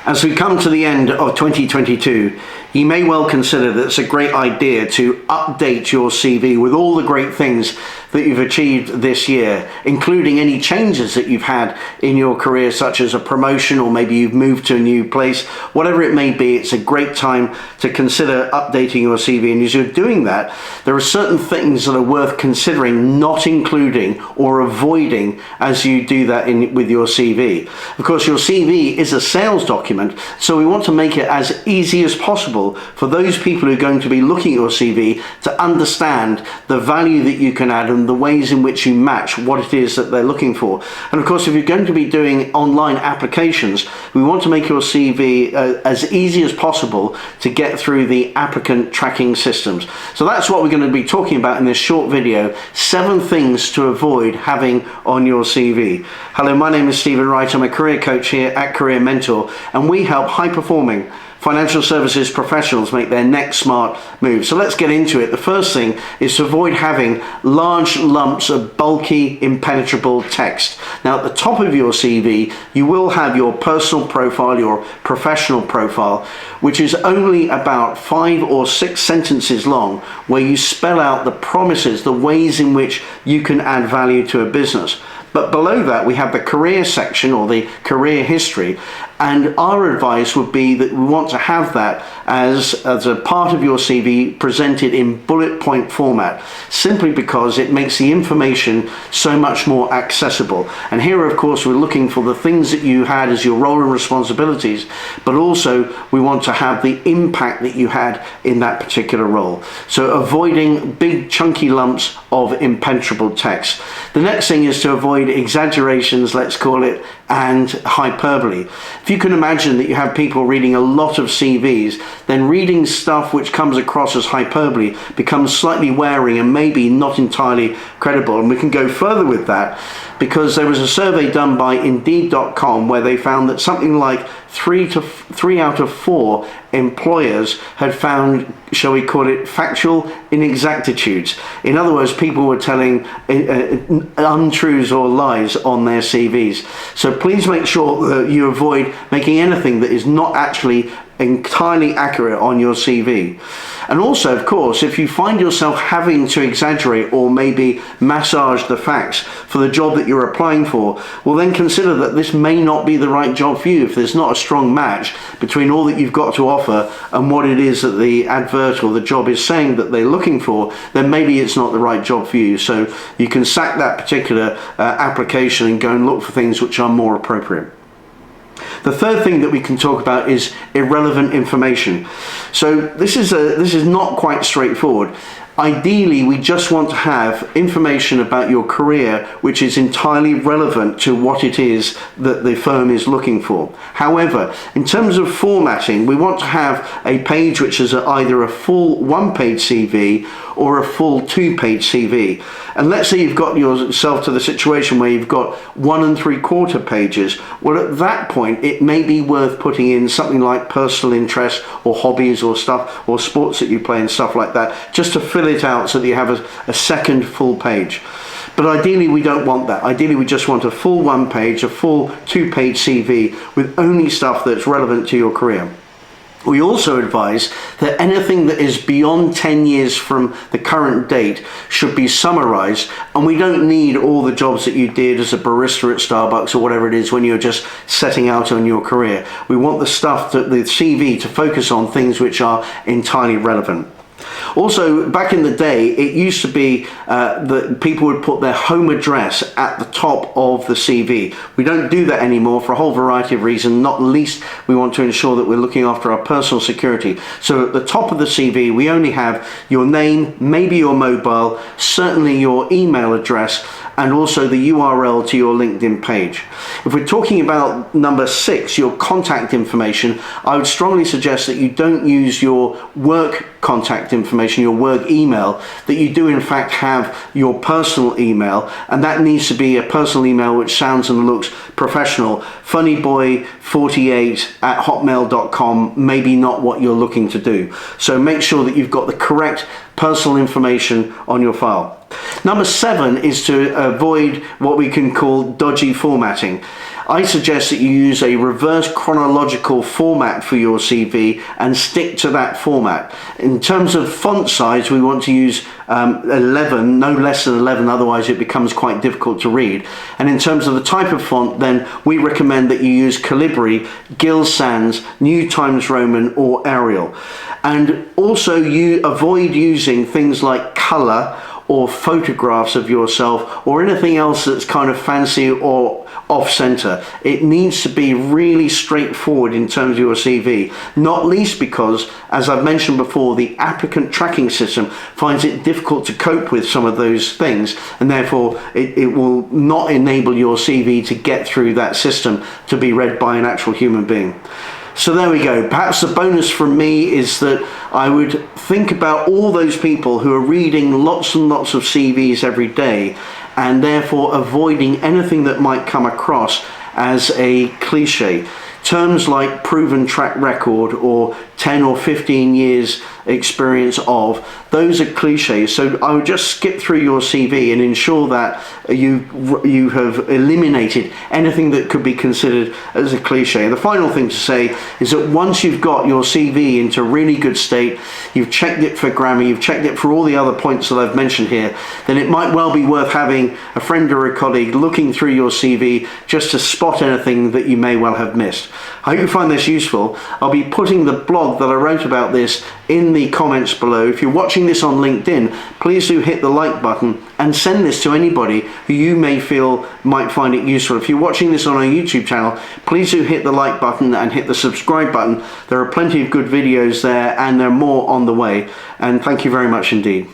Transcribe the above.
As we come to the end of 2022, you may well consider that it's a great idea to update your CV with all the great things that you've achieved this year, including any changes that you've had in your career, such as a promotion, or maybe you've moved to a new place. Whatever it may be, it's a great time to consider updating your CV. And as you're doing that, there are certain things that are worth considering not including or avoiding as you do that with your CV. Of course, your CV is a sales document, so we want to make it as easy as possible for those people who are going to be looking at your CV to understand the value that you can add and the ways in which you match what it is that they're looking for. And of course, if you're going to be doing online applications, we want to make your CV as easy as possible to get through the applicant tracking systems. So that's what we're going to be talking about in this short video: 7 things to avoid having on your CV. Hello, my name is Stephen Wright. I'm a career coach here at Career Mentor, and we help high-performing financial services professionals make their next smart move. So let's get into it. The first thing is to avoid having large lumps of bulky, impenetrable text. Now, at the top of your CV, you will have your personal profile, your professional profile, which is only about 5 or 6 sentences long, where you spell out the promises, the ways in which you can add value to a business. But below that, we have the career section, or the career history. And our advice would be that we want to have that as a part of your CV presented in bullet point format, simply because it makes the information so much more accessible. And here, of course, we're looking for the things that you had as your role and responsibilities, but also we want to have the impact that you had in that particular role. So avoiding big chunky lumps of impenetrable text. The next thing is to avoid exaggerations, let's call it, and hyperbole. If you can imagine that you have people reading a lot of CVs, then reading stuff which comes across as hyperbole becomes slightly wearing and maybe not entirely credible. And we can go further with that, because there was a survey done by Indeed.com where they found that something like 3 out of 4 employers had found, shall we call it, factual inexactitudes. In other words, people were telling untruths or lies on their CVs. So please make sure that you avoid making anything that is not actually entirely accurate on your CV. And also, of course, if you find yourself having to exaggerate or maybe massage the facts for the job that you're applying for, well, then consider that this may not be the right job for you. If there's not a strong match between all that you've got to offer and what it is that the advert or the job is saying that they're looking for, then maybe it's not the right job for you. So you can sack that particular application and go and look for things which are more appropriate. The third thing that we can talk about is irrelevant information. So this is not quite straightforward. Ideally, we just want to have information about your career which is entirely relevant to what it is that the firm is looking for. However, in terms of formatting, we want to have a page which is either a full 1-page CV or a full 2-page CV. And let's say you've got yourself to the situation where you've got 1 3/4 pages. Well, at that point, it may be worth putting in something like personal interests or hobbies or stuff, or sports that you play and stuff like that, just to fill it out so that you have a second full page. But ideally, we don't want that. Ideally, we just want a full 1 page, a full 2-page CV with only stuff that's relevant to your career. We also advise that anything that is beyond 10 years from the current date should be summarized, and we don't need all the jobs that you did as a barista at Starbucks or whatever it is when you're just setting out on your career. We want the CV to focus on things which are entirely relevant. Also, back in the day, it used to be that people would put their home address at the top of the CV. We don't do that anymore for a whole variety of reasons. Not least, we want to ensure that we're looking after our personal security. So at the top of the CV, we only have your name, maybe your mobile, certainly your email address, and also the URL to your LinkedIn page. If we're talking about number 6, your contact information, I would strongly suggest that you don't use your work contact information, your work email, that you do in fact have your personal email, and that needs to be a personal email which sounds and looks professional. funnyboy48@hotmail.com, maybe not what you're looking to do. So make sure that you've got the correct personal information on your file. Number 7 is to avoid what we can call dodgy formatting. I suggest that you use a reverse chronological format for your CV and stick to that format. In terms of font size, we want to use 11, no less than 11, otherwise it becomes quite difficult to read. And in terms of the type of font, then we recommend that you use Calibri, Gill Sans, New Times Roman or Arial. And also you avoid using things like color or photographs of yourself or anything else that's kind of fancy or off-center. It needs to be really straightforward in terms of your CV, not least because, as I've mentioned before, the applicant tracking system finds it difficult to cope with some of those things, and therefore it will not enable your CV to get through that system to be read by an actual human being. So there we go. Perhaps the bonus from me is that I would think about all those people who are reading lots and lots of CVs every day and therefore avoiding anything that might come across as a cliche. Terms like proven track record or 10 or 15 years experience of, those are cliches. So I would just skip through your CV and ensure that you have eliminated anything that could be considered as a cliche. The final thing to say is that once you've got your CV into really good state, you've checked it for grammar, you've checked it for all the other points that I've mentioned here, then it might well be worth having a friend or a colleague looking through your CV just to spot anything that you may well have missed. I hope you find this useful. I'll be putting the blog that I wrote about this in the comments below. If you're watching this on LinkedIn, please do hit the like button and send this to anybody who you may feel might find it useful. If you're watching this on our YouTube channel, please do hit the like button and hit the subscribe button. There are plenty of good videos there and there are more on the way. And thank you very much indeed.